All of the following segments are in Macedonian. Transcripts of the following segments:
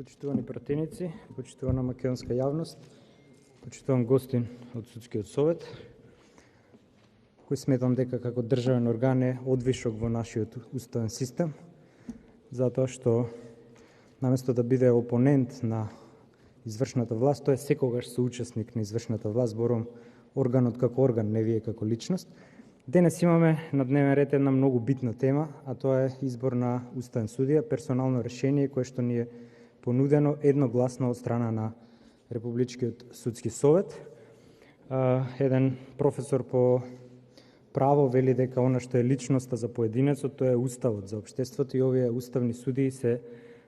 Почитувани пратеници, почитувана македонска јавност, почитуван гостин од Судскиот совет, кој сметам дека како државен орган е одвишок во нашиот уставен систем, затоа што наместо да биде опонент на извршната власт, тој е секогаш соучесник на извршната власт, зборувам органот како орган, не вие како личност. Денес имаме на дневен ред една многу битна тема, а тоа е избор на уставен судија, персонално решение кое што ни е понудено едногласно од страна на Републичкиот судски совет. Еден професор по право вели дека она што е личноста за поединецот, тоа е уставот за општеството и овие уставни судии се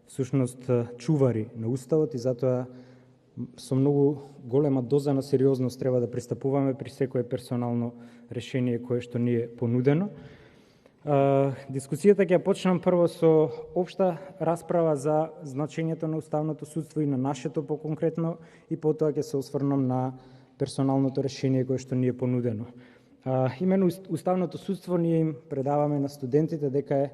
всушност чувари на уставот и затоа со многу голема доза на сериозност треба да пристапуваме при секое персонално решение кое што ни е понудено. Дискусијата ќе ја почнам прво со општа расправа за значењето на уставното судство и на нашето поконкретно и потоа ќе се осврнам на персоналното решение кое што ни е понудено. Именно уставното судство ние им предаваме на студентите дека е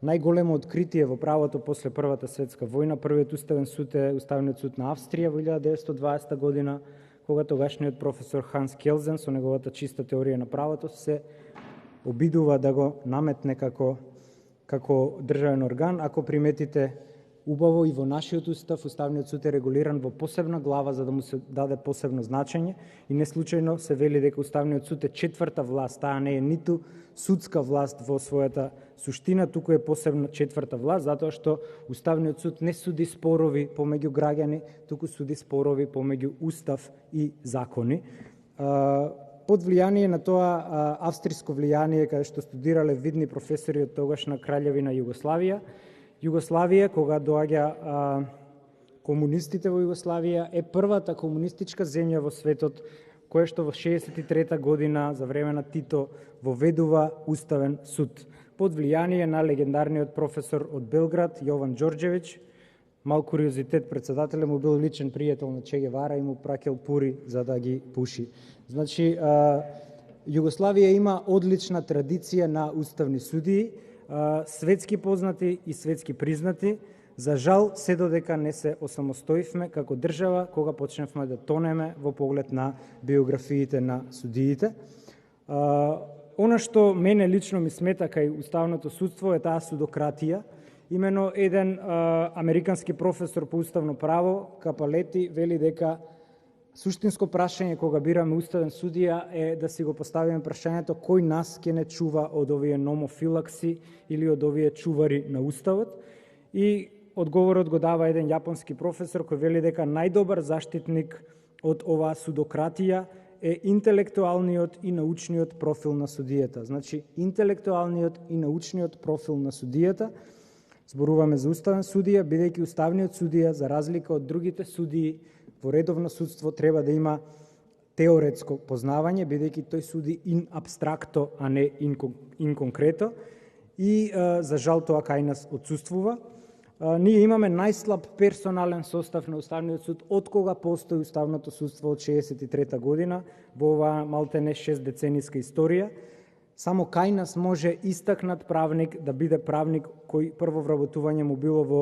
најголемо откритие во правото после Првата светска војна. Првиот уставен суд е Уставниот суд на Австрија во 1920 година, кога тогашниот професор Ханс Келзен со неговата чиста теорија на правото се обидува да го наметне како државен орган. Ако приметите убаво и во нашиот устав, Уставниот суд е регулиран во посебна глава за да му се даде посебно значење и не случајно се вели дека Уставниот суд е четврта власт, таа не е ниту судска власт во својата суштина, туку е посебна четврта власт, затоа што Уставниот суд не суди спорови помеѓу граѓани, туку суди спорови помеѓу устав и закони. Под влијание на тоа австриско влијание, каде што студирале видни професори од тогашна краљевина Југославија, кога доаѓа комунистите во Југославија, е првата комунистичка земја во светот која што во 1963 година за време на Тито воведува уставен суд. Под влијание на легендарниот професор од Белград Јован Ѓорѓевиќ. Мал куриозитет, председателят му бил личен пријател на Че Гевара и му праќал пури за да ги пуши. Значи, Југославија има одлична традиција на уставни судии, светски познати и светски признати. За жал, се додека не се осамостоивме како држава, кога почневме да тонеме во поглед на биографиите на судиите. Она што мене лично ми смета кај уставното судство е таа судократија. Имено еден американски професор по уставно право, Капалети, вели дека суштинско прашање кога бираме уставен судија е да си го поставиме прашањето кој нас ќе не чува од овие номофилакси или од овие чувари на уставот. И одговорот го дава еден јапонски професор кој вели дека најдобар заштитник од оваа судократија е интелектуалниот и научниот профил на судијата. Значи, интелектуалниот и научниот профил на судијата. Зборуваме за уставен судија, бидејќи уставниот судија, за разлика од другите судии во редовно судство, треба да има теоретско познавање, бидејќи тој суди ин абстракто, а не ин конкрето. И за жал тоа кај нас отсуствува. Ние имаме најслаб персонален состав на Уставниот суд од кога постои Уставното судство од 1963 година во оваа малтене 6 децениска историја. Само кај нас може истакнат правник да биде правник кој прво вработување му било во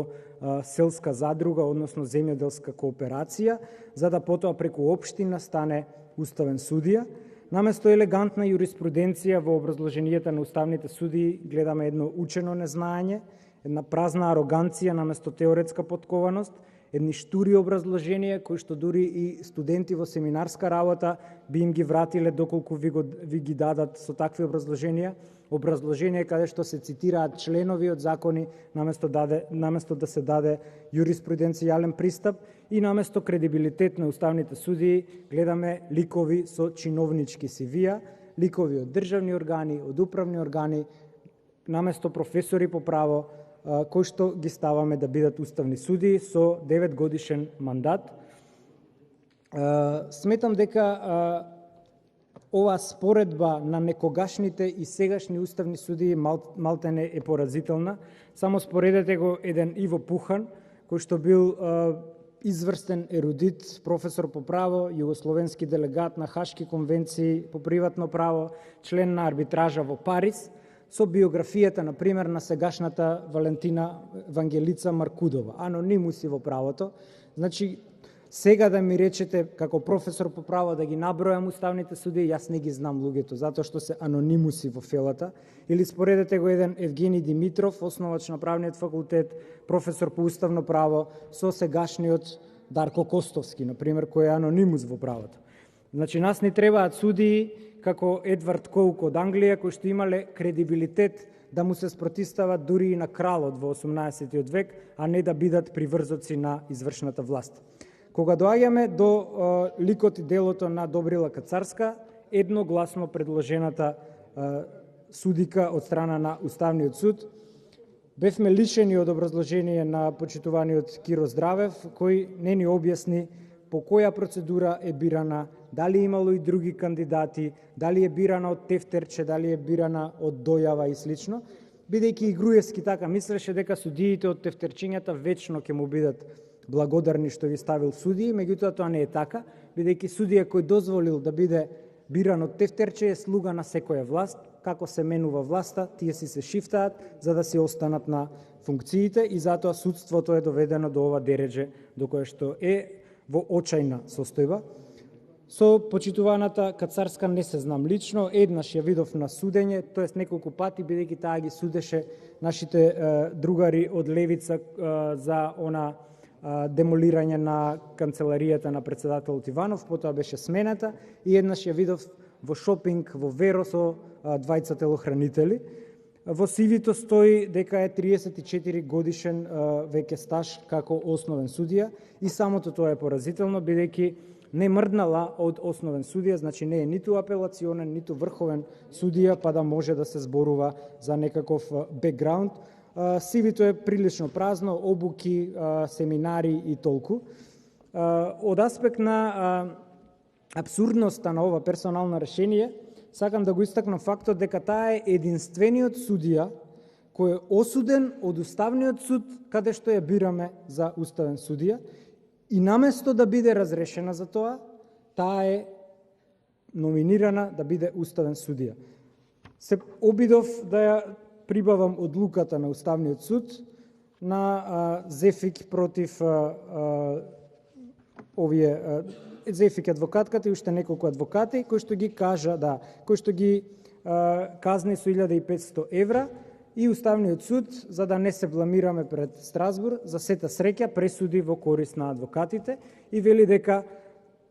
селска задруга, односно земјоделска кооперација, за да потоа преку општина стане уставен судија. Наместо елегантна јуриспруденција во образложенијата на уставните судии гледаме едно учено незнаење, една празна ароганција наместо теоретска поткованост, едни штури образложенија кои што дури и студенти во семинарска работа би им ги вратиле доколку ви ги дадат со такви образложенија каде што се цитираат членови од закони наместо да се даде јуриспруденцијален пристап и наместо кредибилитет на уставните судии гледаме ликови со чиновнички CV-а, ликови од државни органи, од управни органи, наместо професори по право кои што ги ставаме да бидат уставни судии со 9 годишен мандат. Сметам дека оваа споредба на некогашните и сегашни уставни судии малтене е поразителна. Само споредете го еден Иво Пухан, кој што бил изврстен ерудит, професор по право, југословенски делегат на Хашки конвенции по приватно право, член на арбитража во Париз, со биографијата, например, на сегашната Валентина Вангелица Маркудова, анонимуси во правото. Значи, сега да ми речете, како професор по право, да ги набројам уставните судии, јас не ги знам луѓето, затоа што се анонимуси во фелата. Или споредете го еден Евгений Димитров, основач на правниот факултет, професор по уставно право, со сегашниот Дарко Костовски, например, кој е анонимус во правото. Значи, нас ни требаат судии како Едвард Коук од Англија, кои што имале кредибилитет да му се спротистават дури и на кралот во 18 век, а не да бидат приврзоци на извршната власт. Кога доаѓаме до ликот и делото на Добрила Кацарска, едногласно предложената судика од страна на Уставниот суд, бевме лишени од образложение на почитуваниот Киро Здравев, кој не ни објасни по која процедура е бирана, дали имало и други кандидати, дали е бирана од тефтерче, дали е бирана од дојава и слично, бидејќи и Груевски така мислеше дека судиите од тефтерчињата вечно ќе му бидат благодарни што ги ставил судии, меѓутоа тоа не е така, бидејќи судија кој дозволил да биде биран од тефтерче е слуга на секоја власт, како се менува власта, тие си се шифтаат за да си останат на функциите и затоа судството е доведено до ова дередже до кое што е во очајна состојба. Со почитуваната Кацарска не се знам лично, еднаш ја видов на судење, тоест неколку пати, бидејќи таа ги судеше нашите другари од левица за она демолирање на канцеларијата на председателот Иванов, потоа беше смената и еднаш ја видов во шопинг во Веро со двајца телохранители. Во CV-то стои дека е 34 годишен веќе стаж како основен судија и самото тоа е поразително, бидејќи не мрднала од основен судија, значи не е ниту апелационен, ниту врховен судија, па да може да се зборува за некаков бекграунд. CV-то е прилично празно, обуки, семинари и толку. Од аспект на абсурдноста на ова персонално решение, сакам да го истакнам фактот дека таа е единствениот судија кој е осуден од Уставниот суд, каде што ја бираме за уставен судија, и наместо да биде разрешена за тоа, таа е номинирана да биде уставен судија. Се обидов да ја прибавам одлуката на Уставниот суд на Зефик против овие Зефик адвокатката и уште неколку адвокати кои што ги кажа, кои што ги казни со 1500 евра и Уставниот суд, за да не се бламираме пред Страсбург, за сета среќа пресуди во корист на адвокатите и вели дека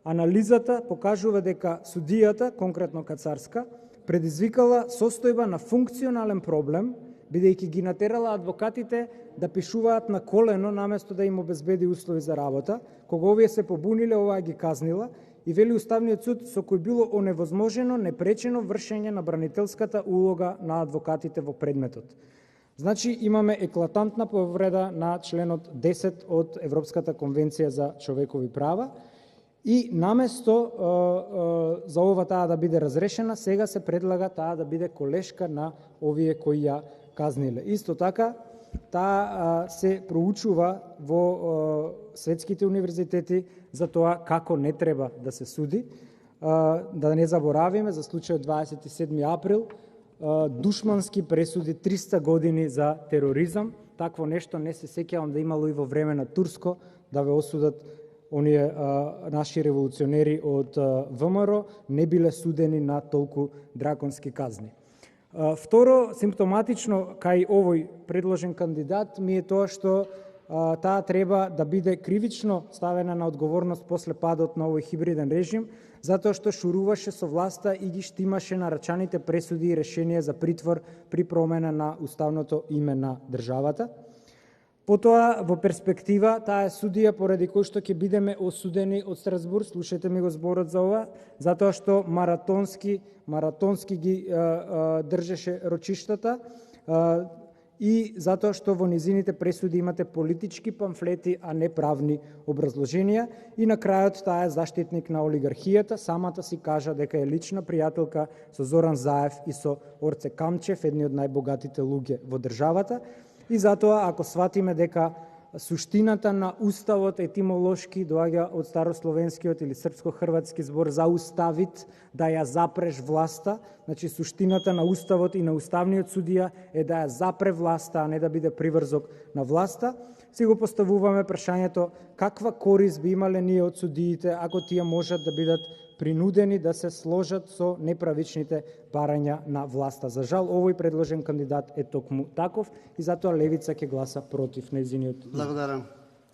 анализата покажува дека судијата, конкретно Кацарска, предизвикала состојба на функционален проблем, бидејќи ги натерала адвокатите да пишуваат на колено наместо да им обезбеди услови за работа. Кога овие се побуниле, оваа ги казнила и вели Уставниот суд со кој било оневозможено непречено вршење на бранителската улога на адвокатите во предметот. Значи имаме еклатантна повреда на членот 10 од Европската конвенција за човекови права и наместо за ова таа да биде разрешена, сега се предлага таа да биде колешка на овие кои ја казниле. Исто така, таа се проучува во светските универзитети за тоа како не треба да се суди. Да не заборавиме за случајот 27 април, душмански пресуди 300 години за тероризам. Такво нешто не се сеќавам да имало и во време на Турско, да ве осудат оние наши револуционери од ВМРО, не биле судени на толку драконски казни. Второ, симптоматично кај овој предложен кандидат ми е тоа што таа треба да биде кривично ставена на одговорност после падот на овој хибриден режим, затоа што шуруваше со власта и ги штимаше на рачаните пресуди и решенија за притвор при промена на уставното име на државата. Потоа, во перспектива, таа е судија поради кој што ќе бидеме осудени од Страсбург, слушате ми го зборот за ова, затоа што маратонски ги држеше рочиштата и затоа што во низините пресуди имате политички памфлети, а не правни образложенија. И на крајот таа е заштитник на олигархијата, самата си кажа дека е лична пријателка со Зоран Заев и со Орце Камчев, едни од најбогатите луѓе во државата. И затоа, ако сватиме дека суштината на уставот етимолошки доаѓа од старословенскиот или српско-хрватски збор зауставит, да ја запреш власта. Значи суштината на уставот и на уставниот судија е да ја запре власта, а не да биде приврзок на власта. Си го поставуваме прашањето каква корист би имале ние од судиите ако тие можат да бидат принудени да се сложат со неправичните барања на власта. За жал, овој предложен кандидат е токму таков и затоа Левица ќе гласа против нејзиниот. Благодарам.